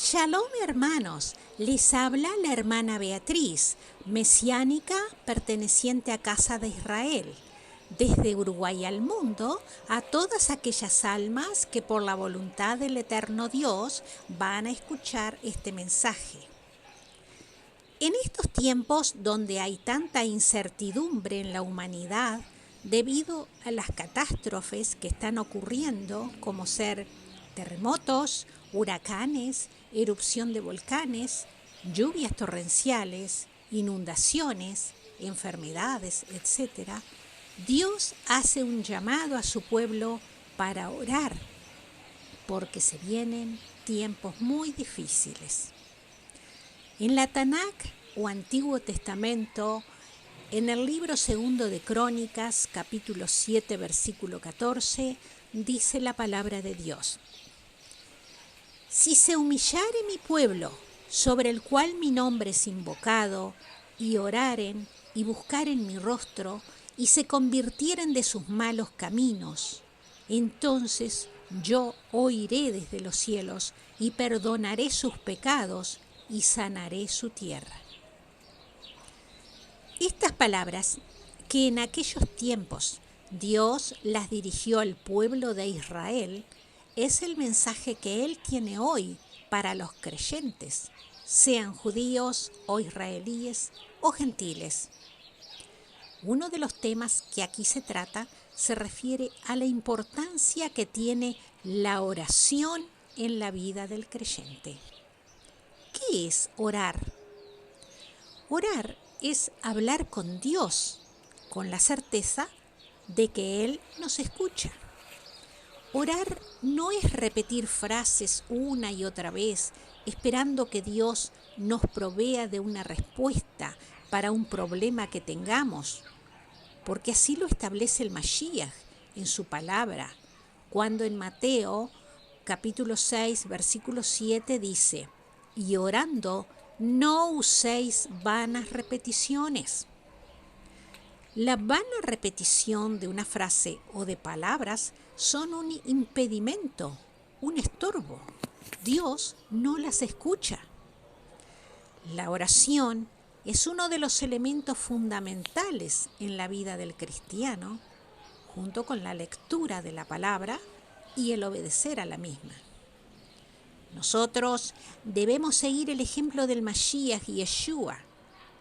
Shalom hermanos, les habla la hermana Beatriz, mesiánica perteneciente a Casa de Israel, desde Uruguay al mundo, a todas aquellas almas que por la voluntad del eterno Dios van a escuchar este mensaje. En estos tiempos donde hay tanta incertidumbre en la humanidad debido a las catástrofes que están ocurriendo, como ser terremotos, huracanes, erupción de volcanes, lluvias torrenciales, inundaciones, enfermedades, etc., Dios hace un llamado a su pueblo para orar, porque se vienen tiempos muy difíciles. En la Tanakh o Antiguo Testamento, en el libro segundo de Crónicas, capítulo 7, versículo 14, dice la palabra de Dios: Si se humillare mi pueblo, sobre el cual mi nombre es invocado, y oraren y buscaren mi rostro, y se convirtieren de sus malos caminos, entonces yo oiré desde los cielos y perdonaré sus pecados y sanaré su tierra. Estas palabras, que en aquellos tiempos Dios las dirigió al pueblo de Israel, es el mensaje que Él tiene hoy para los creyentes, sean judíos o israelíes o gentiles. Uno de los temas que aquí se trata se refiere a la importancia que tiene la oración en la vida del creyente. ¿Qué es orar? Orar es hablar con Dios, con la certeza de que Él nos escucha. Orar no es repetir frases una y otra vez, esperando que Dios nos provea de una respuesta para un problema que tengamos, porque así lo establece el Mashiach en su palabra, cuando en Mateo capítulo 6, versículo 7 dice: y orando, no uséis vanas repeticiones. La vana repetición de una frase o de palabras son un impedimento, un estorbo. Dios no las escucha. La oración es uno de los elementos fundamentales en la vida del cristiano, junto con la lectura de la palabra y el obedecer a la misma. Nosotros debemos seguir el ejemplo del Mashiach y Yeshua,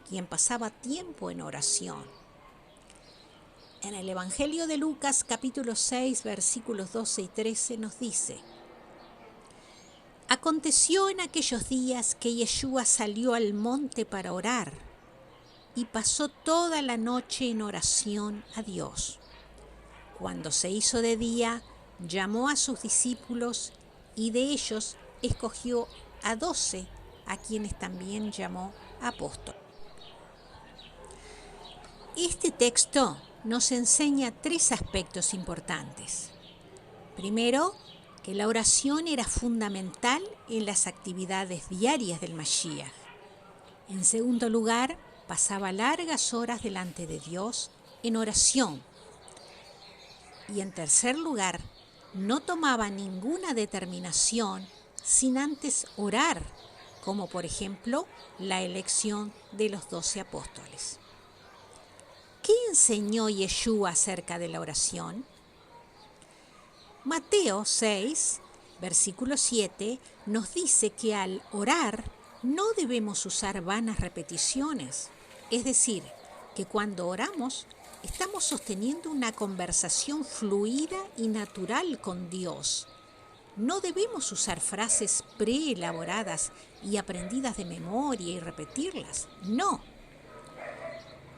quien pasaba tiempo en oración. En el Evangelio de Lucas, capítulo 6, versículos 12 y 13, nos dice: Aconteció en aquellos días que Yeshua salió al monte para orar, y pasó toda la noche en oración a Dios. Cuando se hizo de día, llamó a sus discípulos, y de ellos escogió a 12, a quienes también llamó apóstoles. Este texto nos enseña 3 aspectos importantes. Primero, que la oración era fundamental en las actividades diarias del Mashiach. En segundo lugar, pasaba largas horas delante de Dios en oración. Y en tercer lugar, no tomaba ninguna determinación sin antes orar, como por ejemplo la elección de los 12 apóstoles. ¿Qué enseñó Yeshua acerca de la oración? Mateo 6, versículo 7, nos dice que al orar no debemos usar vanas repeticiones, es decir, que cuando oramos estamos sosteniendo una conversación fluida y natural con Dios. No debemos usar frases preelaboradas y aprendidas de memoria y repetirlas. No.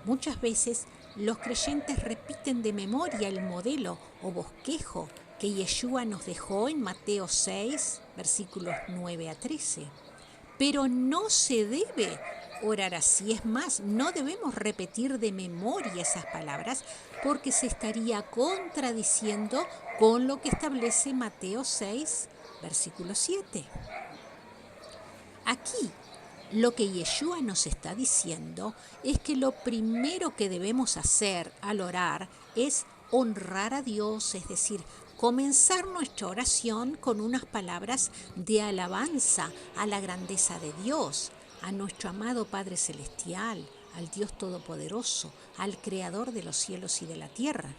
Muchas veces los creyentes repiten de memoria el modelo o bosquejo que Yeshua nos dejó en Mateo 6, versículos 9 a 13. Pero no se debe orar así. Es más, no debemos repetir de memoria esas palabras porque se estaría contradiciendo con lo que establece Mateo 6, versículo 7. Aquí, lo que Yeshua nos está diciendo es que lo primero que debemos hacer al orar es honrar a Dios, es decir, comenzar nuestra oración con unas palabras de alabanza a la grandeza de Dios, a nuestro amado Padre Celestial, al Dios Todopoderoso, al Creador de los cielos y de la tierra.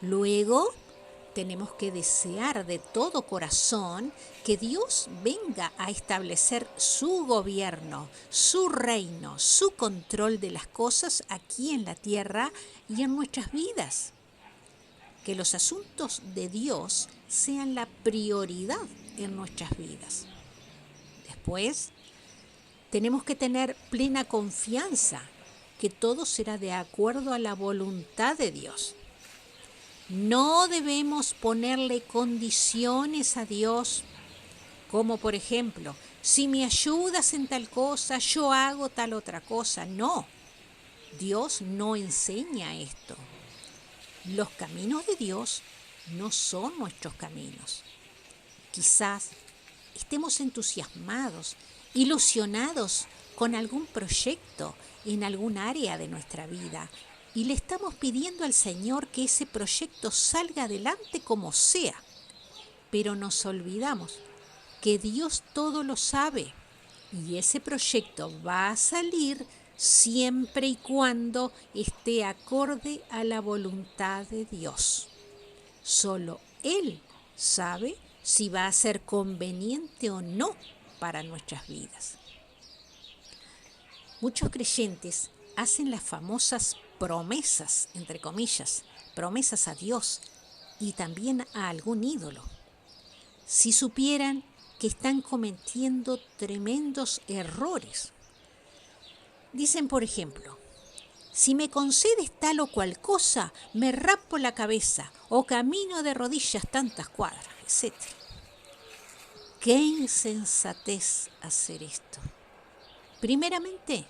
Luego, tenemos que desear de todo corazón que Dios venga a establecer su gobierno, su reino, su control de las cosas aquí en la tierra y en nuestras vidas. Que los asuntos de Dios sean la prioridad en nuestras vidas. Después, tenemos que tener plena confianza que todo será de acuerdo a la voluntad de Dios. No debemos ponerle condiciones a Dios, como por ejemplo, si me ayudas en tal cosa, yo hago tal otra cosa. No, Dios no enseña esto. Los caminos de Dios no son nuestros caminos. Quizás estemos entusiasmados, ilusionados con algún proyecto en algún área de nuestra vida y le estamos pidiendo al Señor que ese proyecto salga adelante como sea. Pero nos olvidamos que Dios todo lo sabe y ese proyecto va a salir siempre y cuando esté acorde a la voluntad de Dios. Solo Él sabe si va a ser conveniente o no para nuestras vidas. Muchos creyentes hacen las famosas promesas, entre comillas, promesas a Dios y también a algún ídolo. Si supieran que están cometiendo tremendos errores. Dicen, por ejemplo, si me concedes tal o cual cosa, me rapo la cabeza o camino de rodillas tantas cuadras, etc. ¡Qué insensatez hacer esto! Primeramente,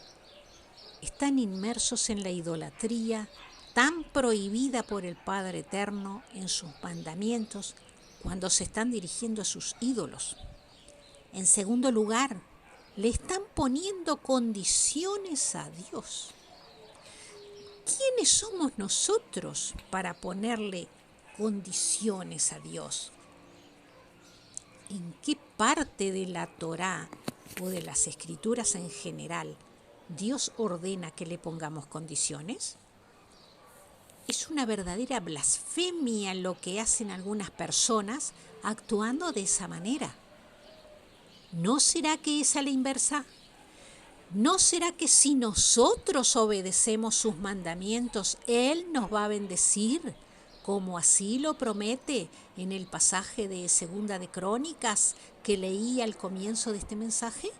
están inmersos en la idolatría tan prohibida por el Padre Eterno en sus mandamientos cuando se están dirigiendo a sus ídolos. En segundo lugar, le están poniendo condiciones a Dios. ¿Quiénes somos nosotros para ponerle condiciones a Dios? ¿En qué parte de la Torá o de las Escrituras en general Dios ordena que le pongamos condiciones? Es una verdadera blasfemia lo que hacen algunas personas actuando de esa manera. ¿No será que es a la inversa? ¿No será que si nosotros obedecemos sus mandamientos, Él nos va a bendecir, como así lo promete en el pasaje de Segunda de Crónicas que leí al comienzo de este mensaje?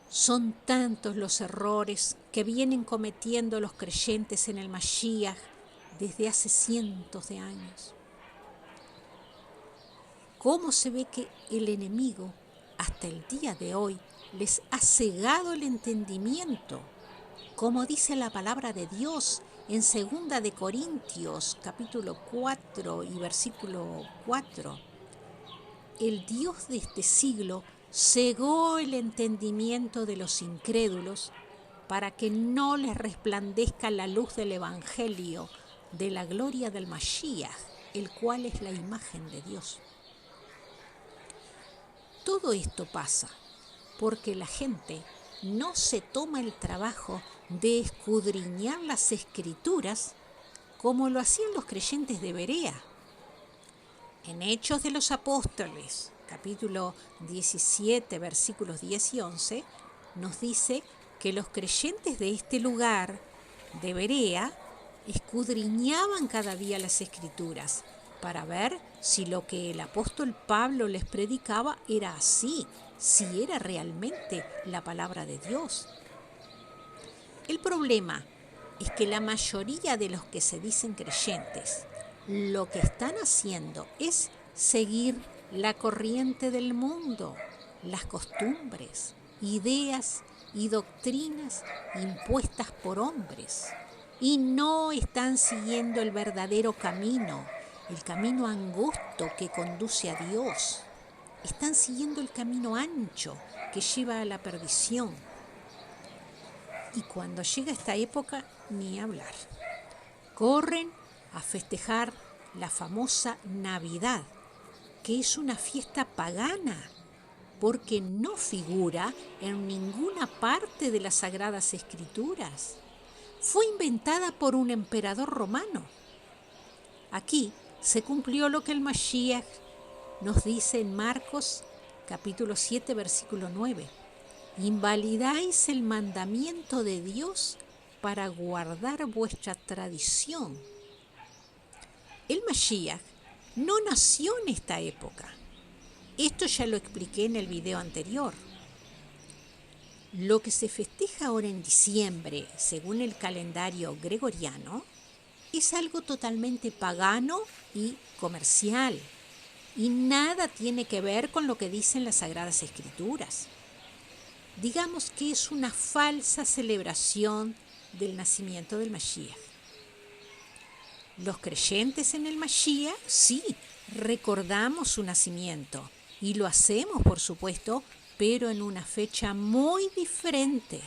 Son tantos los errores que vienen cometiendo los creyentes en el Mashiach desde hace cientos de años. ¿Cómo se ve que el enemigo hasta el día de hoy les ha cegado el entendimiento? Como dice la palabra de Dios en 2 de Corintios, capítulo 4 y versículo 4. El Dios de este siglo cegó el entendimiento de los incrédulos para que no les resplandezca la luz del Evangelio de la gloria del Mashiach, el cual es la imagen de Dios. Todo esto pasa porque la gente no se toma el trabajo de escudriñar las Escrituras como lo hacían los creyentes de Berea. En Hechos de los Apóstoles, capítulo 17, versículos 10 y 11, nos dice que los creyentes de este lugar, de Berea, escudriñaban cada día las Escrituras para ver si lo que el apóstol Pablo les predicaba era así, si era realmente la palabra de Dios. El problema es que la mayoría de los que se dicen creyentes lo que están haciendo es seguir la corriente del mundo, las costumbres, ideas y doctrinas impuestas por hombres, y no están siguiendo el verdadero camino, el camino angosto que conduce a Dios. Están siguiendo el camino ancho que lleva a la perdición. Y cuando llega esta época, ni hablar. Corren a festejar la famosa Navidad, que es una fiesta pagana, porque no figura en ninguna parte de las Sagradas Escrituras. Fue inventada por un emperador romano. Aquí se cumplió lo que el Mashiach nos dice en Marcos capítulo 7, versículo 9. Invalidáis el mandamiento de Dios para guardar vuestra tradición. El Mashiach no nació en esta época. Esto ya lo expliqué en el video anterior. Lo que se festeja ahora en diciembre, según el calendario gregoriano, es algo totalmente pagano y comercial, y nada tiene que ver con lo que dicen las Sagradas Escrituras. Digamos que es una falsa celebración del nacimiento del Mashiach. Los creyentes en el Mashiach, sí, recordamos su nacimiento, y lo hacemos, por supuesto, pero en una fecha muy diferente,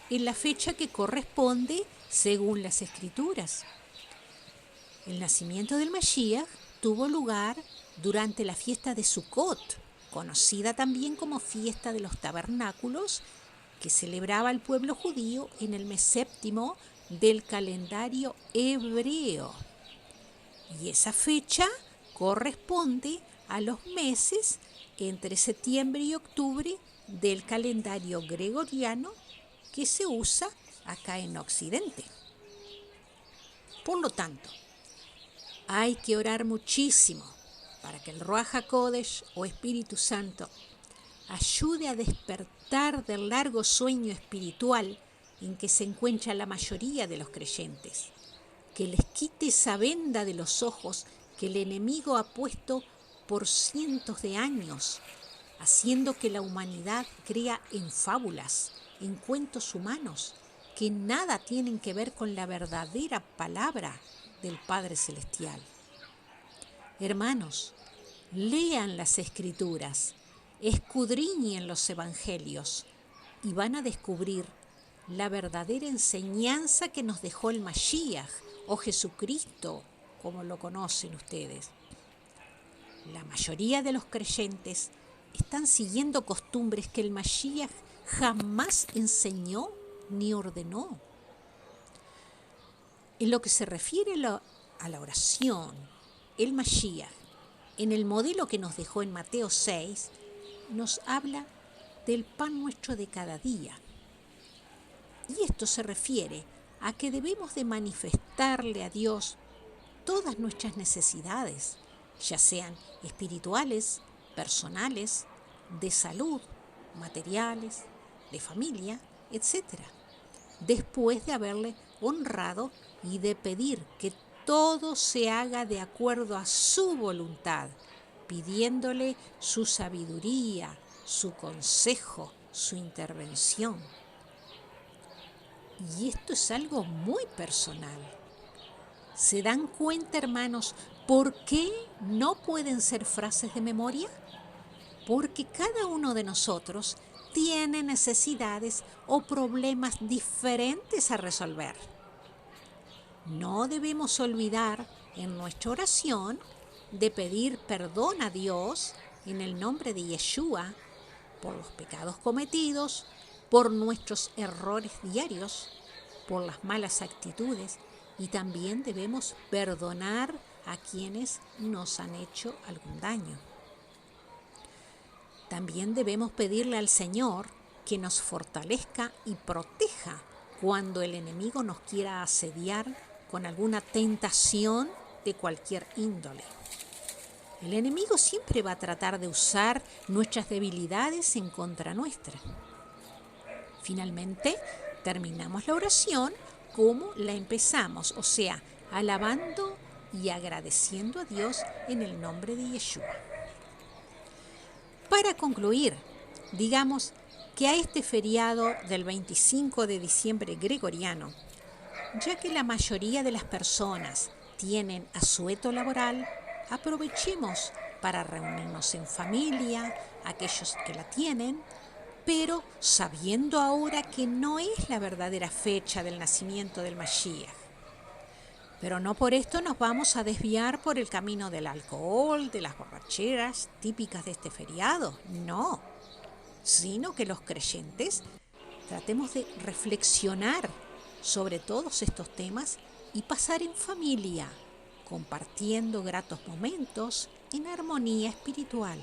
en la fecha que corresponde según las Escrituras. El nacimiento del Mashiach tuvo lugar durante la fiesta de Sukkot, conocida también como fiesta de los tabernáculos, que celebraba el pueblo judío en el mes séptimo del calendario hebreo. Y esa fecha corresponde a los meses entre septiembre y octubre del calendario gregoriano que se usa acá en Occidente. Por lo tanto, hay que orar muchísimo para que el Ruach HaKodesh o Espíritu Santo ayude a despertar del largo sueño espiritual en que se encuentra la mayoría de los creyentes, que les quite esa venda de los ojos que el enemigo ha puesto por cientos de años, haciendo que la humanidad crea en fábulas, en cuentos humanos, que nada tienen que ver con la verdadera palabra del Padre Celestial. Hermanos, lean las Escrituras, escudriñen los Evangelios y van a descubrir la verdadera enseñanza que nos dejó el Mashiach o Jesucristo, como lo conocen ustedes. La mayoría de los creyentes están siguiendo costumbres que el Mashiach jamás enseñó ni ordenó. En lo que se refiere a la oración, el Mashiach, en el modelo que nos dejó en Mateo 6, nos habla del pan nuestro de cada día. Y esto se refiere a que debemos de manifestarle a Dios todas nuestras necesidades, ya sean espirituales, personales, de salud, materiales, de familia, etc. Después de haberle honrado y de pedir que todo se haga de acuerdo a su voluntad, pidiéndole su sabiduría, su consejo, su intervención. Y esto es algo muy personal. ¿Se dan cuenta, hermanos, por qué no pueden ser frases de memoria? Porque cada uno de nosotros tiene necesidades o problemas diferentes a resolver. No debemos olvidar en nuestra oración de pedir perdón a Dios en el nombre de Yeshua por los pecados cometidos, por nuestros errores diarios, por las malas actitudes, y también debemos perdonar a quienes nos han hecho algún daño. También debemos pedirle al Señor que nos fortalezca y proteja cuando el enemigo nos quiera asediar con alguna tentación de cualquier índole. El enemigo siempre va a tratar de usar nuestras debilidades en contra nuestra. Finalmente, terminamos la oración como la empezamos, o sea, alabando y agradeciendo a Dios en el nombre de Yeshua. Para concluir, digamos que a este feriado del 25 de diciembre gregoriano, ya que la mayoría de las personas tienen asueto laboral, aprovechemos para reunirnos en familia, aquellos que la tienen, pero sabiendo ahora que no es la verdadera fecha del nacimiento del Mashiach. Pero no por esto nos vamos a desviar por el camino del alcohol, de las borracheras típicas de este feriado. No, sino que los creyentes tratemos de reflexionar sobre todos estos temas y pasar en familia, compartiendo gratos momentos en armonía espiritual.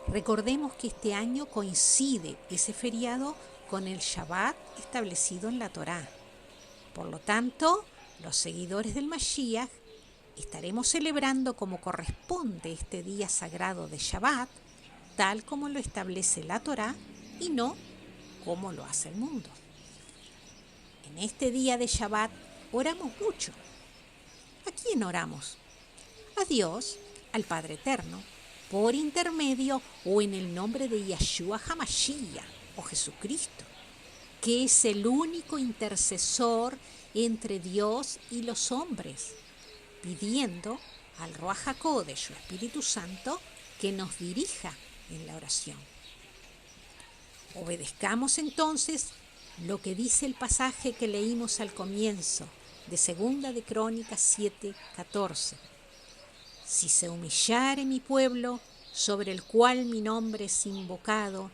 Recordemos que este año coincide ese feriado con el Shabbat establecido en la Torá. Por lo tanto, los seguidores del Mashiach estaremos celebrando como corresponde este día sagrado de Shabbat, tal como lo establece la Torá y no como lo hace el mundo. En este día de Shabbat oramos mucho. ¿A quién oramos? A Dios, al Padre Eterno, por intermedio o en el nombre de Yeshua HaMashiach o Jesucristo, que es el único intercesor entre Dios y los hombres, pidiendo al Ruach HaKodesh, su Espíritu Santo, que nos dirija en la oración. Obedezcamos entonces lo que dice el pasaje que leímos al comienzo de Segunda de Crónicas 7:14. Si se humillare mi pueblo, sobre el cual mi nombre es invocado,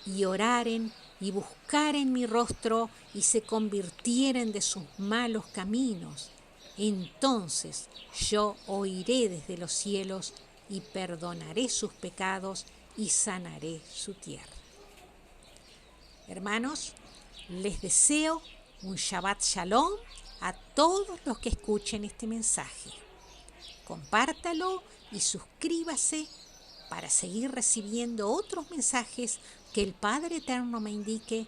y oraren y buscaren mi rostro y se convirtieren de sus malos caminos, entonces yo oiré desde los cielos y perdonaré sus pecados y sanaré su tierra. Hermanos, les deseo un Shabbat Shalom a todos los que escuchen este mensaje. Compártalo y suscríbase para seguir recibiendo otros mensajes que el Padre Eterno me indique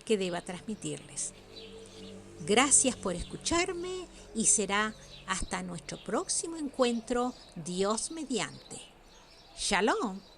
que deba transmitirles. Gracias por escucharme y será hasta nuestro próximo encuentro, Dios mediante. Shalom.